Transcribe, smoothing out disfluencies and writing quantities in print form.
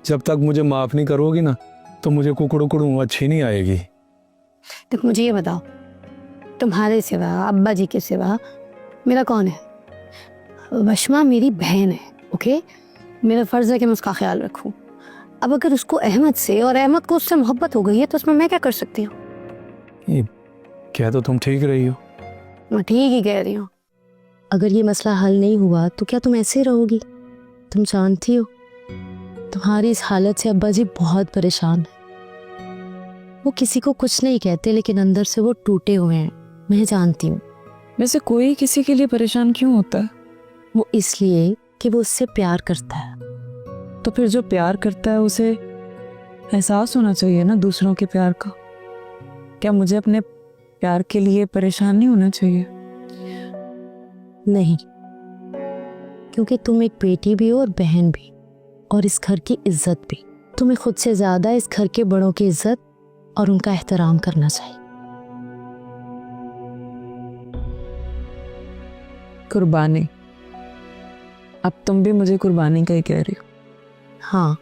जब तक मुझे माफ नहीं करोगी ना तो मुझे कुकड़ू अच्छी नहीं आएगी। तो मुझे ये बताओ, तुम्हारे सिवा, अब्बा जी के सिवा मेरा कौन है? वशमा मेरी बहन है, ओके? मेरा फर्ज है कि मैं उसका ख्याल रखूं। अब अगर उसको अहमद से और अहमद को उससे मोहब्बत हो गई है तो उसमें मैं क्या कर सकती हूँ? क्या तो तुम ठीक रही हो। मैं ठीक ही कह रही हूँ। अगर ये मसला हल नहीं हुआ तो क्या तुम ऐसे रहोगी? तुम जानती हो तुम्हारी इस हालत से अब्बा जी बहुत परेशान है। वो किसी को कुछ नहीं कहते लेकिन अंदर से वो टूटे हुए हैं, मैं जानती हूँ। वैसे कोई किसी के लिए परेशान क्यों होता है? वो इसलिए कि वो उससे प्यार करता है। तो फिर जो प्यार करता है उसे एहसास होना चाहिए ना दूसरों के प्यार का। क्या मुझे अपने प्यार के लिए परेशान नहीं होना चाहिए? नहीं, क्योंकि तुम एक बेटी भी हो और बहन भी, और इस घर की इज्जत भी। तुम्हें खुद से ज्यादा इस घर के बड़ों की इज्जत और उनका एहतराम करना चाहिए। कुर्बानी? अब तुम भी मुझे कुर्बानी का ही कह रही हो? हाँ,